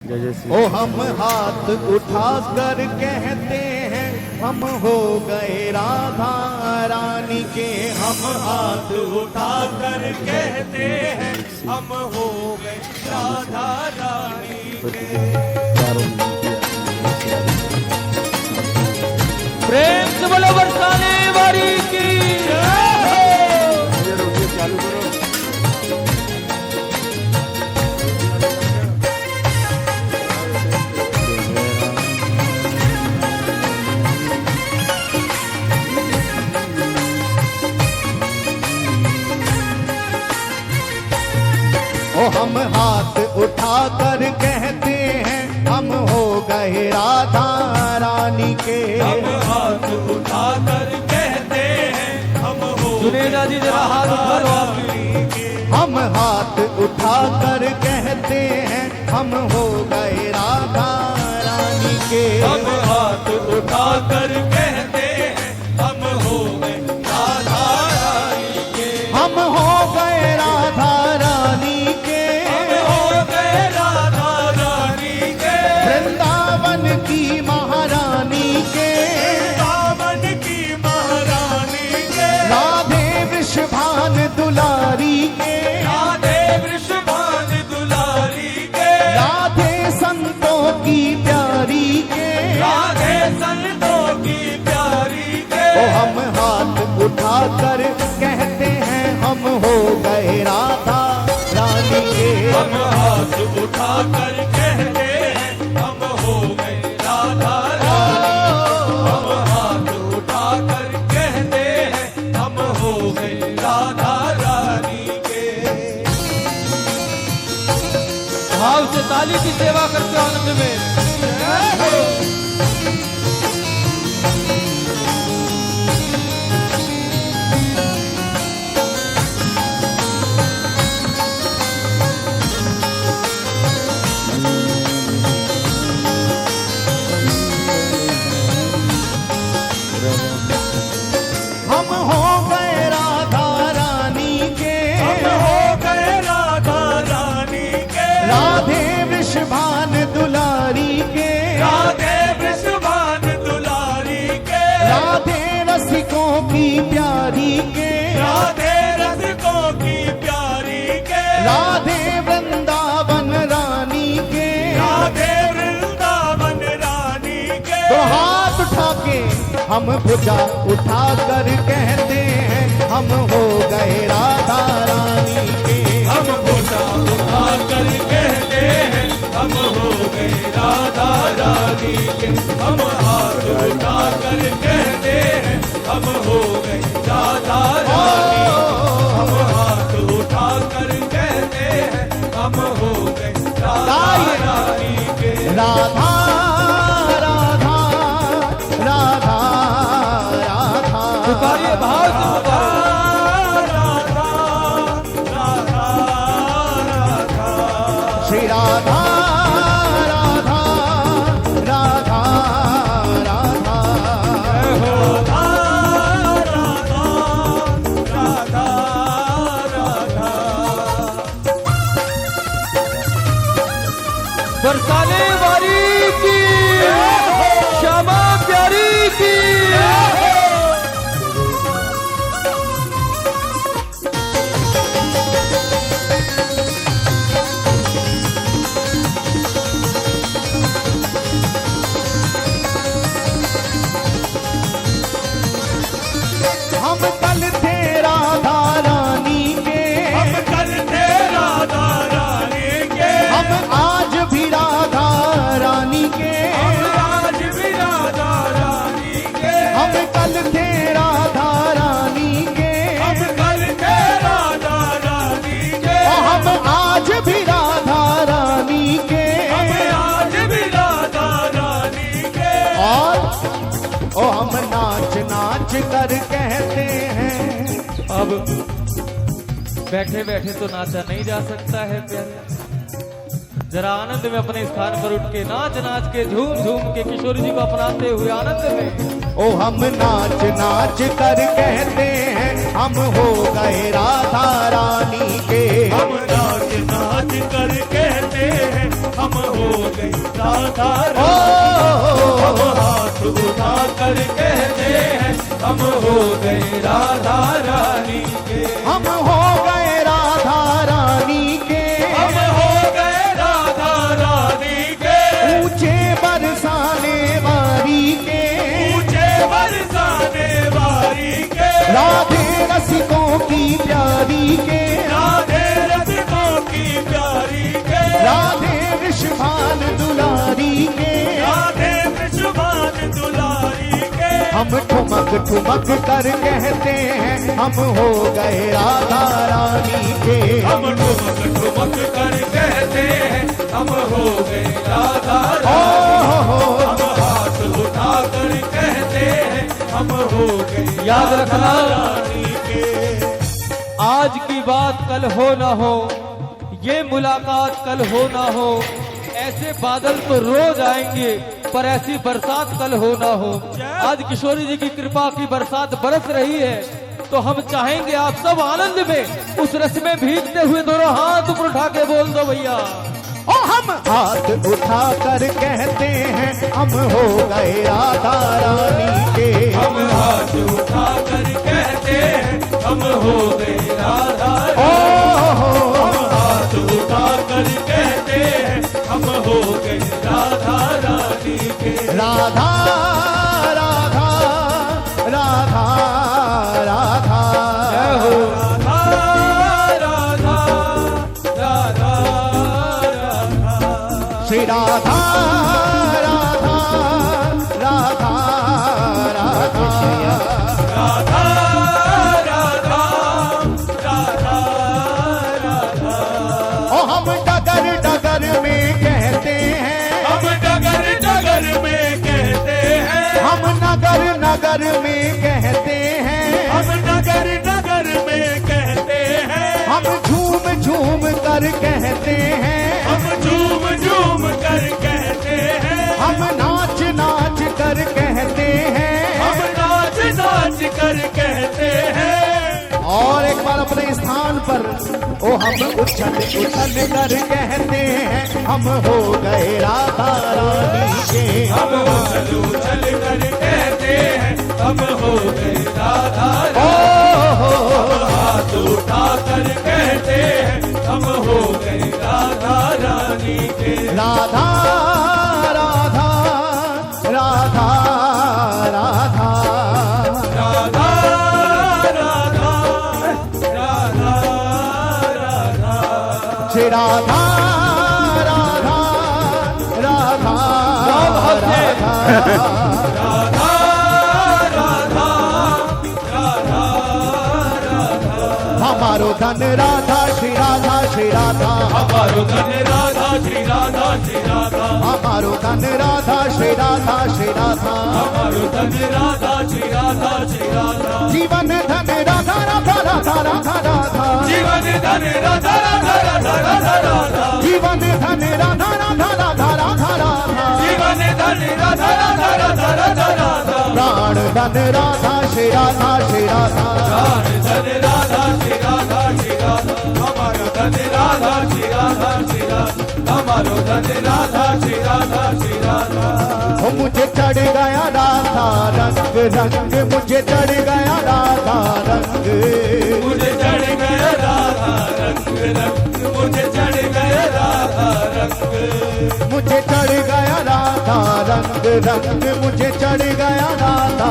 ओ हम हाथ उठा कर कहते हैं हम हो गए राधा रानी के। हम हाथ उठा कर कहते हैं हम हो गए राधा रानी के। प्रेम से बोलो बरसाने वाली की। चालू करो। ओ हम हाथ उठा कर कहते हैं हम हो गए राधा रानी के। हम हाथ उठा कर कहते हैं हम हो जुनेदा जी जरा हाथ उठा लो आप। हम हाथ उठा कर कहते हैं हम हो गए राधा रानी के। हम हाथ उठा कर कहते हैं हम हो गए राधा रानी के। हम हो गए राधा रानी के। हम हो गए राधा रानी के। वृंदावन की महारानी के। वृंदावन की महारानी के। राधे वृषभान दुलारी के। राधे वृषभान दुलारी के। राधे संतों की प्यारी के। राधे संतों की प्यारी के। ओ हम हाथ उठा कर कहते हैं हम हो गए राधा रानी के। हम हाथ उठा कर कहते हैं हम हो गए राधा रानी। हम हाथ उठा कर कहते हैं हम हो गए राधा रानी के। भाव से ताली की सेवा करते हो आनंद में। हम हो गए राधा रानी के। हम हो गए राधा रानी के। राधे वृषभान दुलारी के। राधे वृषभान दुलारी के। राधे रसिकों की प्यारी के। राधे रसिकों की प्यारी के। राधे वृंदावन रानी के। राधे वृंदावन रानी के। तो हाथ उठा के हम भुजा उठा कर कहते हैं हम हो गए राधा रानी के। हम भुजा उठा कर कहते हैं हम हो गए राधा रानी के। हम हाथ उठा कर कहते हैं हम हो गए राधा रानी के। हम हाथ उठा कर कहते हैं हम हो गए राधा रानी के। राधा राधा राधा राधा। पुकारिए भाव से पुकारिए। श्री राधा राधा राधा राधा। बरसाने वाली की। श्यामा प्यारी की। हम कल थे राधा रानी के। हम कल थे राधा रानी के। हम आज भी राधा रानी के। हम आज भी राधा रानी के। हम कल थे राधा रानी के। हम कल थे राधा रानी के। और हम आज भी राधा रानी के। हम आज भी राधा रानी के। और ओ हम नाच नाच कर कहते हैं। अब बैठे बैठे तो नाचा नहीं जा सकता है प्यारे। जरा आनंद में अपने स्थान पर उठ के नाच नाच के झूम झूम के किशोर जी को अपनाते हुए आनंद में। ओ हम नाच नाच कर कहते हैं हम हो गए राधा रानी के। हम नाच नाच कर कहते हैं हम हो गए राधा ओ हम हाथ उठा कर कहते हैं हम हो गए राधा रानी के हम हो गए राधा रानी के हम हो गए राधा रानी के ऊंचे बरसाने वारी के ऊंचे बरसाने वारी के राधे रसिकों की प्यारी के राधे रसिकों की प्यारी के राधे विश्वान दुलारी के राधे विश्वान दुलारी के हम ठुमक ठुमक कर कहते हैं हम हो गए राधा रानी के हम ठुमक ठुमक कर कहते हैं हम हो गए राधा ओ रानी हो हम हाथ उठा कर कहते हैं हम हो गए याद रखना, रानी के आज की बात कल हो ना हो, ये मुलाकात कल हो ना हो, ऐसे बादल तो रोज आएंगे पर ऐसी बरसात कल हो ना हो। आज किशोरी जी की कृपा की बरसात बरस रही है तो हम चाहेंगे आप सब आनंद में उस रस में भीगते हुए दोनों हाथ ऊपर उठा के बोल दो भैया। ओ हम हाथ उठा कर कहते हैं हम हो गए राधा रानी के हम हाथ उठा कर कहते हैं हम हो गए राधा ओ रानी हो हम हाथ उठा कर कहते हैं हम हो गए राधा रानी के राधा राधा राधा राधा जय हो। राधा राधा राधा श्री राधा राधा राधा राधा राधा राधा राधा राधा ओ हम डगर डगर में कहते हैं हम डगर डगर में कहते हैं हम नगर नगर में कहते हैं हम नगर नगर में कहते हैं हम झूम झूम कर कहते हैं हम झूम झूम कर कहते हैं हम नाच नाच कर कहते हैं हम नाच नाच कर कहते हैं और एक बार अपने स्थान पर ओ हम उछल उछल कर कहते हैं हम हो गए राधा रानी के हम उछल उछल कर कहते हैं हम हो गए राधा ओ रानी हो हम हाथ उठा कर कहते हैं हम हो गए राधा रानी के राधा राधा राधा राधा राधा राधा राधा राधा श्री राधा राधा राधा राधा राधा राधा राधा राधा हमारो धन राधा श्री राधा श्री राधा हमारो धन राधा श्री राधा श्री राधा हमारो धन राधा श्री राधा श्री राधा हमारो धन राधा श्री राधा श्री राधा जीवन धन राधा राधा राधा राधा राधा जीवन धन राधा राधा राधा राधा राधा जीवन धन राधा राधा राधा राधा राधा जीवन धन राधा राधा राधा राधा राधा प्राण धन राधा श्री राधा श्री राधा प्राण धन राधा श्री राधा श्री राधा हमारो धन राधा श्री राधा श्री राधा हमारो धन राधा श्री राधा श्री राधा ओ मुझे चढ़ गया राधा रंग रंग मुझे चढ़ गया राधा रंग मुझे चढ़ गया राधा रंग रंग मुझे चढ़ गया राधा रंग मुझे चढ़ गया राधा रंग रंग मुझे चढ़ गया राधा